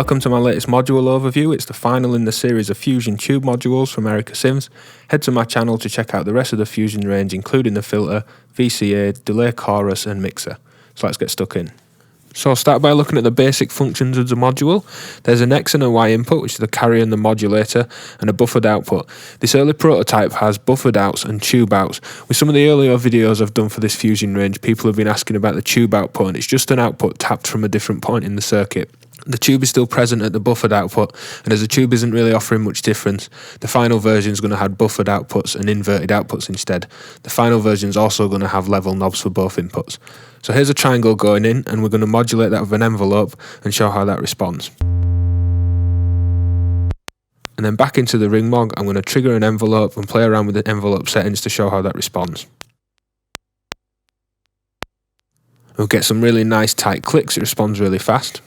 Welcome to my latest module overview. It's the final in the series of Fusion tube modules from Synths. Head to my channel to check out the rest of the Fusion range, including the filter, VCA, delay chorus and mixer. So let's get stuck in. So I'll start by looking at the basic functions of the module. There's an X and a Y input, which is the carrier and the modulator, and a buffered output. This early prototype has buffered outs and tube outs. With some of the earlier videos I've done for this Fusion range, people have been asking about the tube output, and it's just an output tapped from a different point in the circuit. The tube is still present at the buffered output, and as the tube isn't really offering much difference, the final version is going to have buffered outputs and inverted outputs instead. The final version is also going to have level knobs for both inputs. So here's a triangle going in, and we're going to modulate that with an envelope and show how that responds. And then back into the ring mod, I'm going to trigger an envelope and play around with the envelope settings to show how that responds. We'll get some really nice tight clicks, it responds really fast.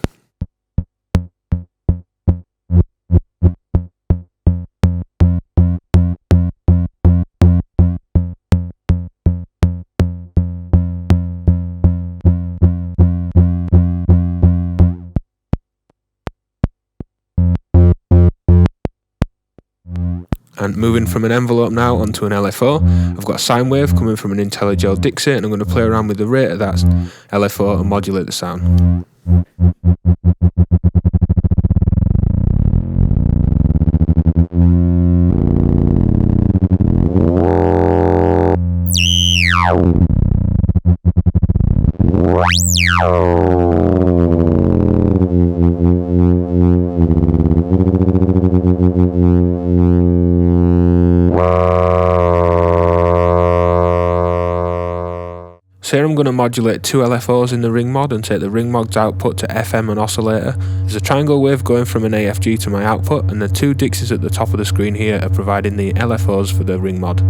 And moving from an envelope now onto an LFO, I've got a sine wave coming from an IntelliGel Dixie, and I'm going to play around with the rate of that LFO and modulate the sound. So here I'm going to modulate two LFOs in the ring mod and take the ring mod's output to FM and oscillator. There's a triangle wave going from an AFG to my output, and the two Dixies at the top of the screen here are providing the LFOs for the ring mod.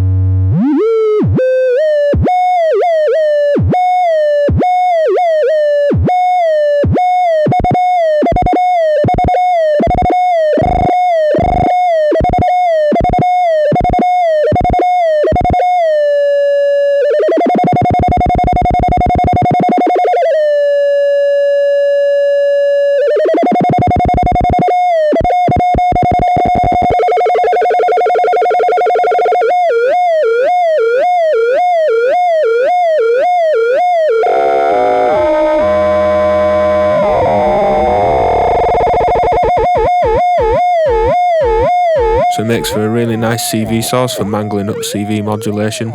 So it makes for a really nice CV source for mangling up CV modulation.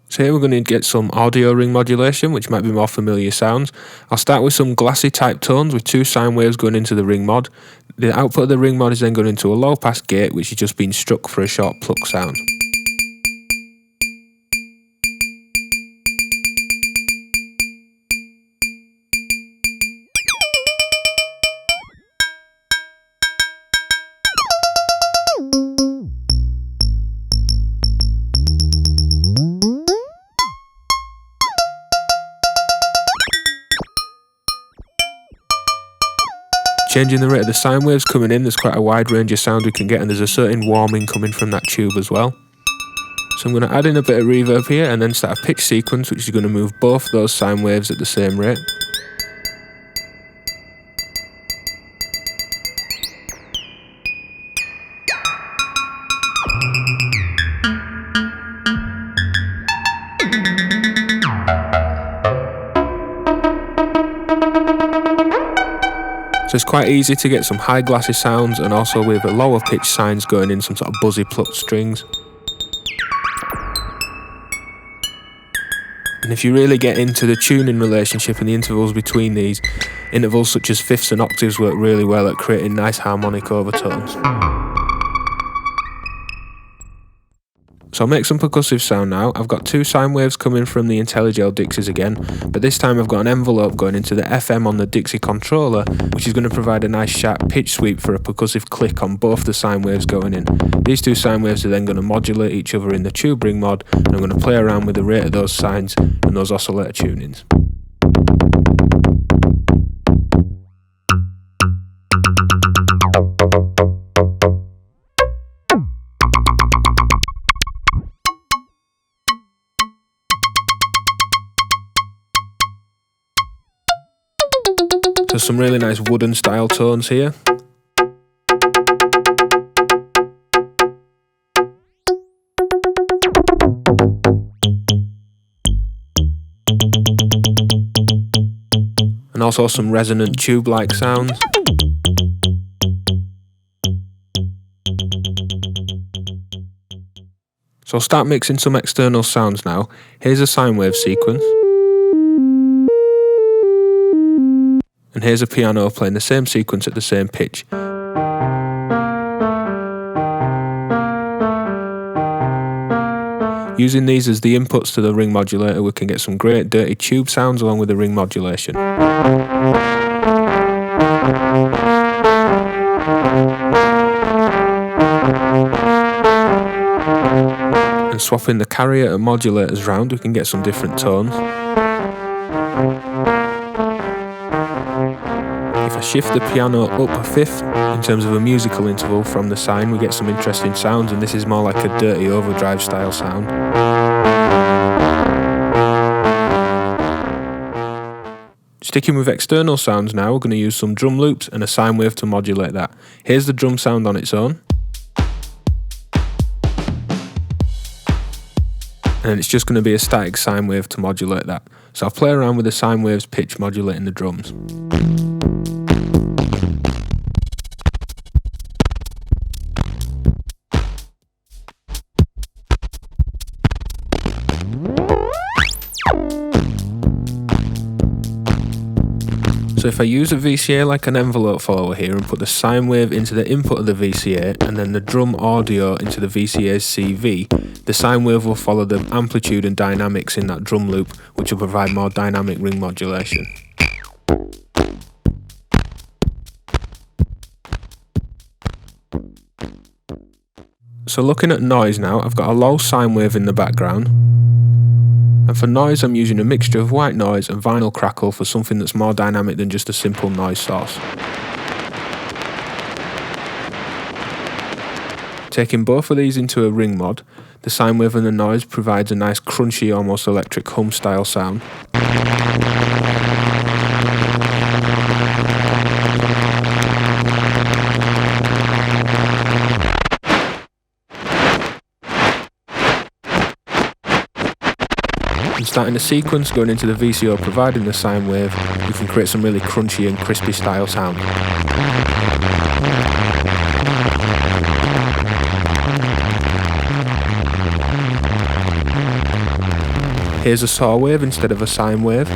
So here we're going to get some audio ring modulation, which might be more familiar sounds. I'll start with some glassy type tones with two sine waves going into the ring mod. The output of the ring mod is then going into a low pass gate, which is just being struck for a short pluck sound. Changing the rate of the sine waves coming in, there's quite a wide range of sound we can get, and there's a certain warming coming from that tube as well. So I'm going to add in a bit of reverb here and then start a pitch sequence, which is going to move both those sine waves at the same rate. So it's quite easy to get some high glassy sounds, and also with a lower pitch sines going in some sort of buzzy plucked strings. And if you really get into the tuning relationship and the intervals between these, intervals such as fifths and octaves work really well at creating nice harmonic overtones. So I'll make some percussive sound now. I've got two sine waves coming from the IntelliGel Dixies again, but this time I've got an envelope going into the FM on the Dixie controller, which is going to provide a nice sharp pitch sweep for a percussive click on both the sine waves going in. These two sine waves are then going to modulate each other in the tube ring mod, and I'm going to play around with the rate of those sines and those oscillator tunings. So some really nice wooden style tones here. And also some resonant tube-like sounds. So I'll start mixing some external sounds now. Here's a sine wave sequence. And here's a piano playing the same sequence at the same pitch. Using these as the inputs to the ring modulator, we can get some great dirty tube sounds along with the ring modulation. And swapping the carrier and modulators round, we can get some different tones. If I shift the piano up a fifth in terms of a musical interval from the sine, we get some interesting sounds, and this is more like a dirty overdrive style sound. Sticking with external sounds now, we're going to use some drum loops and a sine wave to modulate that. Here's the drum sound on its own. And it's just going to be a static sine wave to modulate that. So I'll play around with the sine wave's pitch modulating the drums. So if I use a VCA like an envelope follower here and put the sine wave into the input of the VCA and then the drum audio into the VCA's CV, the sine wave will follow the amplitude and dynamics in that drum loop, which will provide more dynamic ring modulation. So looking at noise now, I've got a low sine wave in the background. And for noise, I'm using a mixture of white noise and vinyl crackle for something that's more dynamic than just a simple noise source. Taking both of these into a ring mod, the sine wave and the noise provides a nice crunchy, almost electric hum style sound. And starting the sequence, going into the VCO providing the sine wave, we can create some really crunchy and crispy style sound. Here's a saw wave instead of a sine wave.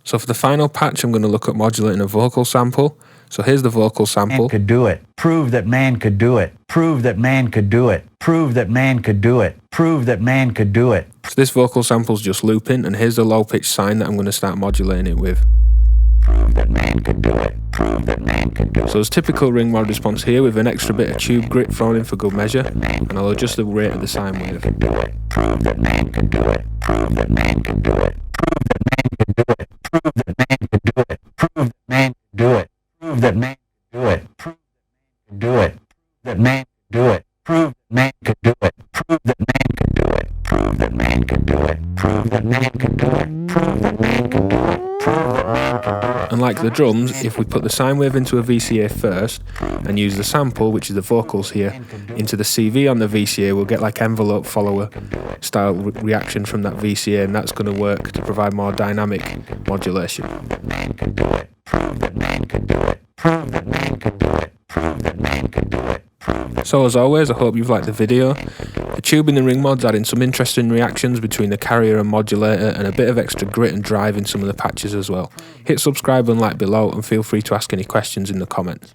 So for the final patch, I'm going to look at modulating a vocal sample. So here's the vocal sample. Man could do it. Prove that man could do it. Prove that man could do it. Prove that man could do it. Prove that man could do it. So this vocal sample's just looping, and here's the low pitch sine that I'm going to start modulating it with. Prove that man could do it. Prove that man could do it. So there's typical ring mod response here with an extra bit of tube grit thrown in for good measure, and I'll adjust the rate of the sine wave. Prove that man could do it. Prove that man could do it. Prove that man could do it. Prove that man could do it. Prove that man could do it. Prove that man could do it. Prove that man could do it. Prove that man could do it. Prove that man could do it. Prove that man could do it. Prove that man could do it. Prove that man could do it. Prove that man could do it. And like the drums, if we put the sine wave into a VCA first and use the sample, which is the vocals here, into the CV on the VCA, we'll get like envelope follower style reaction from that VCA, and that's going to work to provide more dynamic modulation. Prove that man could do it. Prove that man could do it. Prove that man could do it. Prove that man could do it. So as always, I hope you've liked the video. The tube in the ring mod's adding some interesting reactions between the carrier and modulator, and a bit of extra grit and drive in some of the patches as well. Hit subscribe and like below, and feel free to ask any questions in the comments.